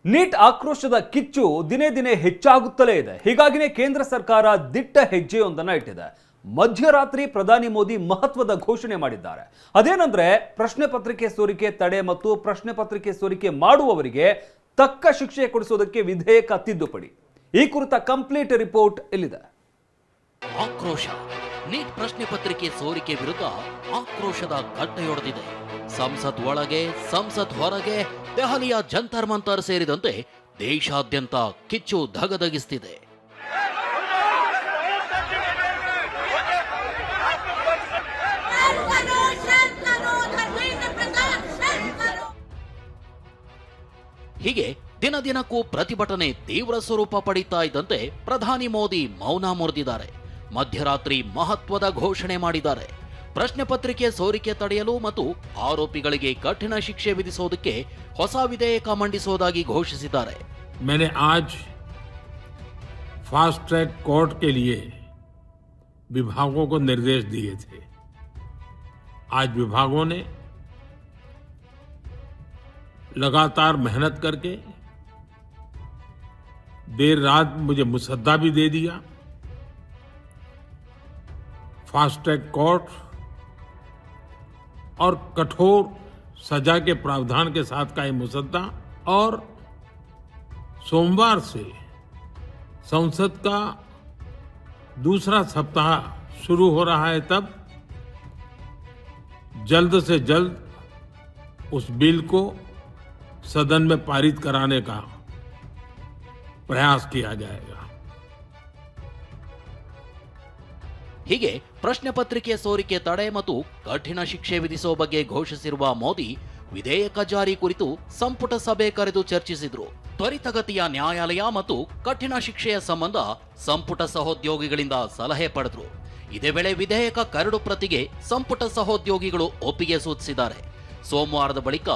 Neat ಆಕ್ರೋಶದ ಕಿಚ್ಚು ದಿನೇ ದಿನೇ ಹೆಚ್ಚಾಗುತ್ತಲೇ ಇದೆ. ಹೀಗಾಗಿನೇ ಕೇಂದ್ರ ಸರ್ಕಾರ ದಿಟ್ಟ ಹೆಜ್ಜೆಯೊಂದನ್ನು ಇಟ್ಟಿದೆ. ಮಧ್ಯರಾತ್ರಿ ಪ್ರಧಾನಿ ಮೋದಿ ಮಹತ್ವದ ಘೋಷಣೆ ಮಾಡಿದ್ದಾರೆ. ಅದೇನೆಂದ್ರೆ ಪ್ರಶ್ನೆ ಪತ್ರಿಕೆ ಸೋರಿಕೆ ತಡೆ ಮತ್ತು ಪ್ರಶ್ನೆ ಪತ್ರಿಕೆ ಸೋರಿಕೆ ಮಾಡುವವರಿಗೆ ತಕ್ಕ ಶಿಕ್ಷೆ ಕೊಡಿಸೋದಕ್ಕೆ ವಿಧೇಯಕ ತಿದ್ದುಪಡಿ. ಈ ಕುರಿತ ಕಂಪ್ಲೀಟ್ ರಿಪೋರ್ಟ್ ಇಲ್ಲಿದೆ. ಆಕ್ರೋಶ. ನೀಟ್ ಪ್ರಶ್ನೆ ಪತ್ರಿಕೆ ಸೋರಿಕೆ ವಿರುದ್ಧ ಆಕ್ರೋಶದ ಗಡ್ಡೆಯೊಡೆದಿದೆ. ಸಂಸತ್ ಒಳಗೆ ಸಂಸತ್ ಹೊರಗೆ ದೆಹಲಿಯ ಜಂತರ್ ಮಂತರ್ ಸೇರಿದಂತೆ ದೇಶಾದ್ಯಂತ ಕಿಚ್ಚು ಧಗಧಗಿಸ್ತಿದೆ. ಹೀಗೆ ದಿನ ದಿನಕ್ಕೂ ಪ್ರತಿಭಟನೆ ತೀವ್ರ ಸ್ವರೂಪ ಪಡೀತಾ ಇದ್ದಂತೆ ಪ್ರಧಾನಿ ಮೋದಿ ಮೌನ ಮುರಿದಿದ್ದಾರೆ. ಮಧ್ಯರಾತ್ರಿ ಮಹತ್ವದ ಘೋಷಣೆ ಮಾಡಿದ್ದಾರೆ. ಪ್ರಶ್ನೆ ಪತ್ರಿಕೆ ಸೋರಿಕೆ ತಡೆಯಲು ಮತ್ತು ಆರೋಪಿಗಳಿಗೆ ಕಠಿಣ ಶಿಕ್ಷೆ ವಿಧಿಸೋದಕ್ಕೆ ಹೊಸ ವಿಧೇಯಕ ಮಂಡಿಸುವುದಾಗಿ ಘೋಷಿಸಿದ್ದಾರೆ. मैंने आज फास्ट ट्रैक कोर्ट के लिए विभागों को निर्देश दिए थे. आज विभागों ने लगातार मेहनत करके देर रात मुझे मुसद्दा भी दे दिया. फास्ट ट्रैक कोर्ट और कठोर सजा के प्रावधान के साथ का ये मुसद्दा और सोमवार से संसद का दूसरा सप्ताह शुरू हो रहा है. तब जल्द से जल्द उस बिल को सदन में पारित कराने का प्रयास किया जाएगा. ಹೀಗೆ ಪ್ರಶ್ನೆ ಪತ್ರಿಕೆ ಸೋರಿಕೆ ತಡೆ ಮತ್ತು ಕಠಿಣ ಶಿಕ್ಷೆ ವಿಧಿಸುವ ಬಗ್ಗೆ ಘೋಷಿಸಿರುವ ಮೋದಿ ವಿಧೇಯಕ ಜಾರಿ ಕುರಿತು ಸಂಪುಟ ಸಭೆ ಕರೆದು ಚರ್ಚಿಸಿದ್ರು. ತ್ವರಿತಗತಿಯ ನ್ಯಾಯಾಲಯ ಮತ್ತು ಕಠಿಣ ಶಿಕ್ಷೆಯ ಸಂಬಂಧ ಸಂಪುಟ ಸಹೋದ್ಯೋಗಿಗಳಿಂದ ಸಲಹೆ ಪಡೆದ್ರು. ಇದೇ ವೇಳೆ ವಿಧೇಯಕ ಕರಡು ಪ್ರತಿಗೆ ಸಂಪುಟ ಸಹೋದ್ಯೋಗಿಗಳು ಒಪ್ಪಿಗೆ ಸೂಚಿಸಿದ್ದಾರೆ. ಸೋಮವಾರದ ಬಳಿಕ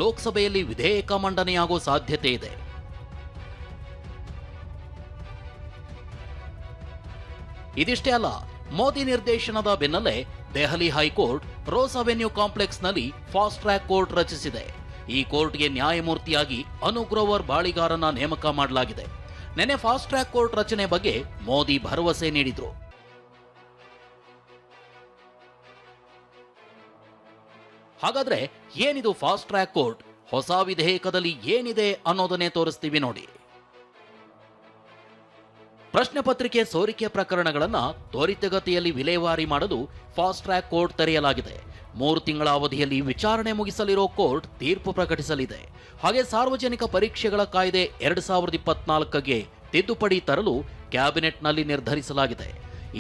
ಲೋಕಸಭೆಯಲ್ಲಿ ವಿಧೇಯಕ ಮಂಡನೆಯಾಗುವ ಸಾಧ್ಯತೆ ಇದೆ. ಇದಿಷ್ಟೇ ಅಲ್ಲ, ಮೋದಿ ನಿರ್ದೇಶನದ ಬೆನ್ನಲ್ಲೇ ದೆಹಲಿ ಹೈಕೋರ್ಟ್ ರೋಸ್ ಅವೆನ್ಯೂ ಕಾಂಪ್ಲೆಕ್ಸ್ನಲ್ಲಿ ಫಾಸ್ಟ್ ಟ್ರ್ಯಾಕ್ ಕೋರ್ಟ್ ರಚಿಸಿದೆ. ಈ ಕೋರ್ಟ್ಗೆ ನ್ಯಾಯಮೂರ್ತಿಯಾಗಿ ಅನುಗ್ರೋವರ್ ಬಾಳಿಗಾರನ ನೇಮಕ ಮಾಡಲಾಗಿದೆ. ನೆನೆ ಫಾಸ್ಟ್ ಟ್ರ್ಯಾಕ್ ಕೋರ್ಟ್ ರಚನೆ ಬಗ್ಗೆ ಮೋದಿ ಭರವಸೆ ನೀಡಿದ್ರು. ಹಾಗಾದ್ರೆ ಏನಿದು ಫಾಸ್ಟ್ ಟ್ರ್ಯಾಕ್ ಕೋರ್ಟ್? ಹೊಸ ವಿಧೇಯಕದಲ್ಲಿ ಏನಿದೆ ಅನ್ನೋದನ್ನೇ ತೋರಿಸ್ತೀವಿ ನೋಡಿ. ಪ್ರಶ್ನೆ ಪತ್ರಿಕೆ ಸೋರಿಕೆ ಪ್ರಕರಣಗಳನ್ನ ತ್ವರಿತಗತಿಯಲ್ಲಿ ವಿಲೇವಾರಿ ಮಾಡಲು ಫಾಸ್ಟ್ ಟ್ರ್ಯಾಕ್ ಕೋರ್ಟ್ ತೆರೆಯಲಾಗಿದೆ. 3 ತಿಂಗಳ ಅವಧಿಯಲ್ಲಿ ವಿಚಾರಣೆ ಮುಗಿಸಲಿರೋ ಕೋರ್ಟ್ ತೀರ್ಪು ಪ್ರಕಟಿಸಲಿದೆ. ಹಾಗೆ ಸಾರ್ವಜನಿಕ ಪರೀಕ್ಷೆಗಳ ಕಾಯ್ದೆ 2024ಗೆ ತಿದ್ದುಪಡಿ ತರಲು ಕ್ಯಾಬಿನೆಟ್ನಲ್ಲಿ ನಿರ್ಧರಿಸಲಾಗಿದೆ.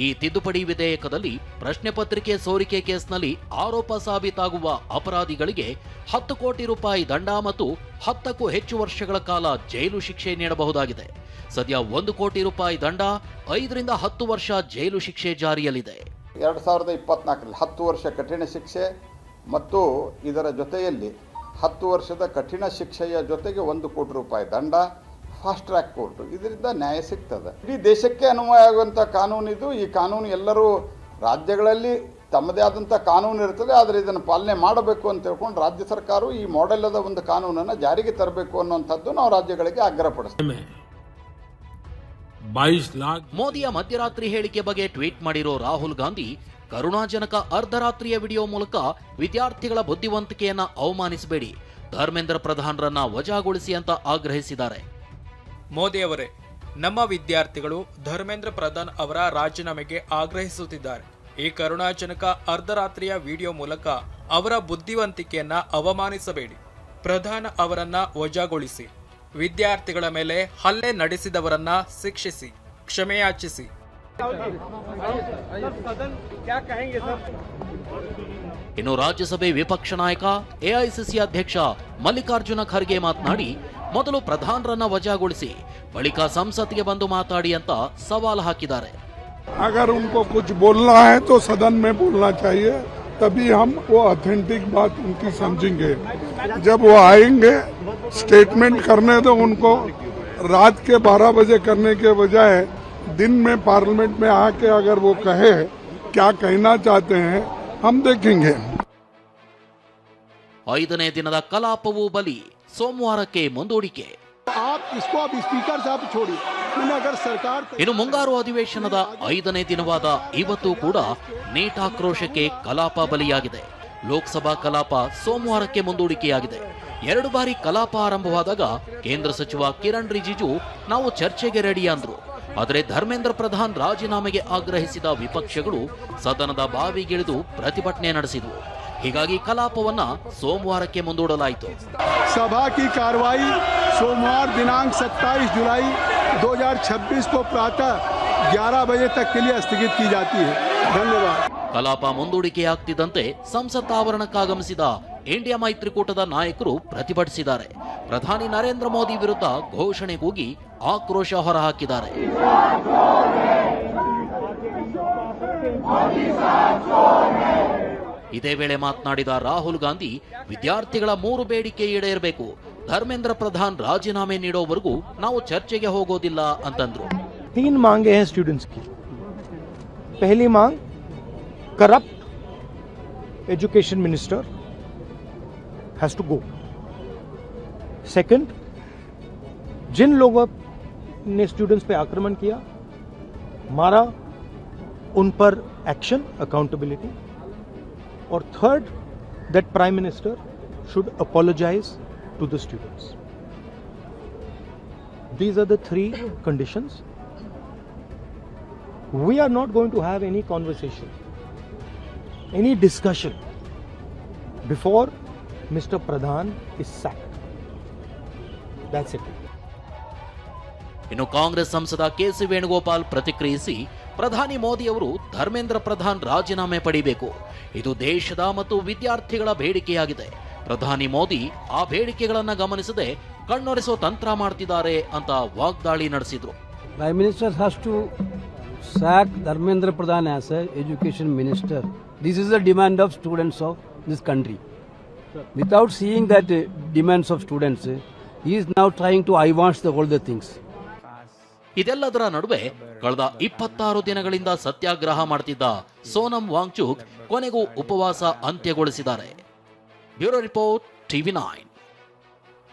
ಈ ತಿದ್ದುಪಡಿ ವಿಧೇಯಕದಲ್ಲಿ ಪ್ರಶ್ನೆ ಪತ್ರಿಕೆ ಸೋರಿಕೆ ಕೇಸ್ನಲ್ಲಿ ಆರೋಪ ಸಾಬೀತಾಗುವ ಅಪರಾಧಿಗಳಿಗೆ 10 ಕೋಟಿ ರೂಪಾಯಿ ದಂಡ ಮತ್ತು 10ಕ್ಕೂ ಹೆಚ್ಚು ವರ್ಷಗಳ ಕಾಲ ಜೈಲು ಶಿಕ್ಷೆ ನೀಡಬಹುದಾಗಿದೆ. ಸದ್ಯ 1 ಕೋಟಿ ರೂಪಾಯಿ ದಂಡ, 5 ರಿಂದ 10 ವರ್ಷ ಜೈಲು ಶಿಕ್ಷೆ ಜಾರಿಯಲ್ಲಿದೆ. 2024ರಲ್ಲಿ 10 ವರ್ಷ ಕಠಿಣ ಶಿಕ್ಷೆ ಮತ್ತು ಇದರ ಜೊತೆಯಲ್ಲಿ 10 ವರ್ಷದ ಕಠಿಣ ಶಿಕ್ಷೆಯ ಜೊತೆಗೆ 1 ಕೋಟಿ ರೂಪಾಯಿ ದಂಡ, ಫಾಸ್ಟ್ ಟ್ರ್ಯಾಕ್ ಕೋರ್ಟ್. ಇದರಿಂದ ನ್ಯಾಯ ಸಿಗ್ತದೆ. ಇಡೀ ದೇಶಕ್ಕೆ ಅನ್ವಯ ಆಗುವಂಥ ಕಾನೂನು ಇದು. ಈ ಕಾನೂನು ಎಲ್ಲರೂ ರಾಜ್ಯಗಳಲ್ಲಿ ತಮ್ಮದೇ ಆದಂಥ ಕಾನೂನು ಇರ್ತದೆ, ಆದರೆ ಇದನ್ನು ಪಾಲನೆ ಮಾಡಬೇಕು ಅಂತ ಹೇಳ್ಕೊಂಡು ರಾಜ್ಯ ಸರ್ಕಾರವು ಈ ಮಾಡೆಲದ ಒಂದು ಕಾನೂನನ್ನು ಜಾರಿಗೆ ತರಬೇಕು ಅನ್ನುವಂಥದ್ದು ನಾವು ರಾಜ್ಯಗಳಿಗೆ ಆಗ್ರಹಪಡಿಸ್ತೀವಿ. ಮೋದಿಯ ಮಧ್ಯರಾತ್ರಿ ಹೇಳಿಕೆ ಬಗ್ಗೆ ಟ್ವೀಟ್ ಮಾಡಿರೋ ರಾಹುಲ್ ಗಾಂಧಿ ಕರುಣಾಜನಕ ಅರ್ಧರಾತ್ರಿಯ ವಿಡಿಯೋ ಮೂಲಕ ವಿದ್ಯಾರ್ಥಿಗಳ ಬುದ್ಧಿವಂತಿಕೆಯನ್ನ ಅವಮಾನಿಸಬೇಡಿ, ಧರ್ಮೇಂದ್ರ ಪ್ರಧಾನ್ರನ್ನ ವಜಾಗೊಳಿಸಿ ಅಂತ ಆಗ್ರಹಿಸಿದ್ದಾರೆ. ಮೋದಿಯವರೇ, ನಮ್ಮ ವಿದ್ಯಾರ್ಥಿಗಳು ಧರ್ಮೇಂದ್ರ ಪ್ರಧಾನ್ ಅವರ ರಾಜೀನಾಮೆಗೆ ಆಗ್ರಹಿಸುತ್ತಿದ್ದಾರೆ. ಈ ಕರುಣಾಜನಕ ಅರ್ಧರಾತ್ರಿಯ ವಿಡಿಯೋ ಮೂಲಕ ಅವರ ಬುದ್ಧಿವಂತಿಕೆಯನ್ನ ಅವಮಾನಿಸಬೇಡಿ, ಪ್ರಧಾನ್ ಅವರನ್ನ ವಜಾಗೊಳಿಸಿ, ವಿದ್ಯಾರ್ಥಿಗಳ ಮೇಲೆ ಹಲ್ಲೆ ನಡೆಸಿದವರನ್ನ ಶಿಕ್ಷಿಸಿ, ಕ್ಷಮೆಯಾಚಿಸಿ. ಇನ್ನು ರಾಜ್ಯಸಭೆ ವಿಪಕ್ಷ ನಾಯಕ ಎಐಸಿಸಿ ಅಧ್ಯಕ್ಷ ಮಲ್ಲಿಕಾರ್ಜುನ ಖರ್ಗೆ ಮಾತನಾಡಿ, ಮೊದಲು ಪ್ರಧಾನರನ್ನ ವಜಾಗೊಳಿಸಿ ಬಳಿಕ ಸಂಸತ್ಗೆ ಬಂದು ಮಾತಾಡಿ ಅಂತ ಸವಾಲು ಹಾಕಿದ್ದಾರೆ. अगर उनको कुछ बोलना है तो सदन में बोलना चाहिए, तभी हम वो ऑथेंटिक बात उनकी समझेंगे. जब वो आएंगे स्टेटमेंट करने दो उनको. रात के 12 बजे करने के बजाय दिन में पार्लियामेंट में आके अगर वो कहे क्या कहना चाहते हैं हम देखेंगे. 5ನೇ ದಿನದ ಕಲಾಪವೂ ಬಲಿ, ಸೋಮವಾರಕ್ಕೆ ಮುಂದೂಡಿಕೆ. आप इसको अब स्पीकर साहब छोड़िए, मैंने अगर सरकार ಇನ್ನು ಮುಂಗಾರು ಅಧಿವೇಶನದ 5ನೇ ದಿನವಾದ ಇವತ್ತು ಕೂಡ ನೀಟ್ ಆಕ್ರೋಶಕ್ಕೆ ಕಲಾಪ ಬಲಿಯಾಗಿದೆ. ಲೋಕಸಭಾ ಕಲಾಪ ಸೋಮವಾರಕ್ಕೆ ಮುಂದೂಡಿಕೆಯಾಗಿದೆ. 2 ಬಾರಿ ಕಲಾಪ ಆರಂಭವಾದಾಗ ಕೇಂದ್ರ ಸಚಿವ ಕಿರಣ್ ರಿಜಿಜು ನಾವು ಚರ್ಚೆಗೆ ರೆಡಿ ಅಂದ್ರು. ಆದರೆ ಧರ್ಮೇಂದ್ರ ಪ್ರಧಾನ್ ರಾಜೀನಾಮೆಗೆ ಆಗ್ರಹಿಸಿದ ವಿಪಕ್ಷಗಳು ಸದನದ ಬಾವಿಗಿಳಿದು ಪ್ರತಿಭಟನೆ ನಡೆಸಿದವು. ಹೀಗಾಗಿ ಕಲಾಪವನ್ನ ಸೋಮವಾರಕ್ಕೆ ಮುಂದೂಡಲಾಯಿತು. सभा की कार्रवाई सोमवार दिनांक 27 जुलाई 2026 को प्रातः 11 बजे तक के लिए स्थगित की जाती है. धन्यवाद. ಕಲಾಪ ಮುಂದೂಡಿಕೆಯಾಗ್ತಿದ್ದಂತೆ ಸಂಸತ್ ಆವರಣಕ್ಕಾಗಮಿಸಿದ ಇಂಡಿಯಾ ಮೈತ್ರಿಕೂಟದ ನಾಯಕರು ಪ್ರತಿಭಟಿಸಿದ್ದಾರೆ. ಪ್ರಧಾನಿ ನರೇಂದ್ರ ಮೋದಿ ವಿರುದ್ಧ ಘೋಷಣೆ ಕೂಗಿ ಆಕ್ರೋಶ ಹೊರಹಾಕಿದ್ದಾರೆ. ಇದೇ ವೇಳೆ ಮಾತನಾಡಿದ ರಾಹುಲ್ ಗಾಂಧಿ ವಿದ್ಯಾರ್ಥಿಗಳ 3 ಬೇಡಿಕೆ ಈಡೇರಬೇಕು, ಧರ್ಮೇಂದ್ರ ಪ್ರಧಾನ್ ರಾಜೀನಾಮೆ ನೀಡೋವರೆಗೂ ನಾವು ಚರ್ಚೆಗೆ ಹೋಗೋದಿಲ್ಲ ಅಂತಂದ್ರು. 3 मांगे हैं स्टूडेंट्स की. पहली मांग, corrupt education minister has to go. Second, जिन लोगों ने स्टूडेंट्स पे आक्रमण किया, मारा, उन पर एक्शन, अकाउंटेबिलिटी. और third, that Prime Minister should apologize to the students. These are the 3 conditions. We are not going to have any conversation, any discussion before Mr. Pradhan is sacked. That's it. ಇನ್ನು ಕಾಂಗ್ರೆಸ್ ಸಂಸದ KC Venugopal ಪ್ರತಿಕ್ರಿಯಿಸಿ, ಪ್ರಧಾನಿ ಮೋದಿ ಅವರು ಧರ್ಮೇಂದ್ರ ಪ್ರಧಾನ್ ರಾಜೀನಾಮೆ ಪಡಿಬೇಕು. ಇದು ದೇಶದ ಮತ್ತು ವಿದ್ಯಾರ್ಥಿಗಳ ಬೇಡಿಕೆಯಾಗಿದೆ. ಪ್ರಧಾನಿ ಮೋದಿ ಆ ಬೇಡಿಕೆಗಳನ್ನು ಗಮನಿಸದೆ ಕಣ್ಣೊರೆಸೋ ತಂತ್ರ ಮಾಡ್ತಿದ್ದಾರೆ ಅಂತ ವಾಗ್ದಾಳಿ ನಡೆಸಿದ್ರು. Prime Minister has to sack Dharmendra Pradhan as a education minister. This is the demand of students of this country. Without seeing that demands of students, he is now trying to eyewash all the things. ಇದೆಲ್ಲದರ ನಡುವೆ ಕಳೆದ 26 ದಿನಗಳಿಂದ ಸತ್ಯಾಗ್ರಹ ಮಾಡ್ತಿದ್ದ ಸೋನಂ ವಾಂಗ್ಚುಕ್ ಕೊನೆಗೂ ಉಪವಾಸ ಅಂತ್ಯಗೊಳಿಸಿದ್ದಾರೆ. Bureau report, TV9.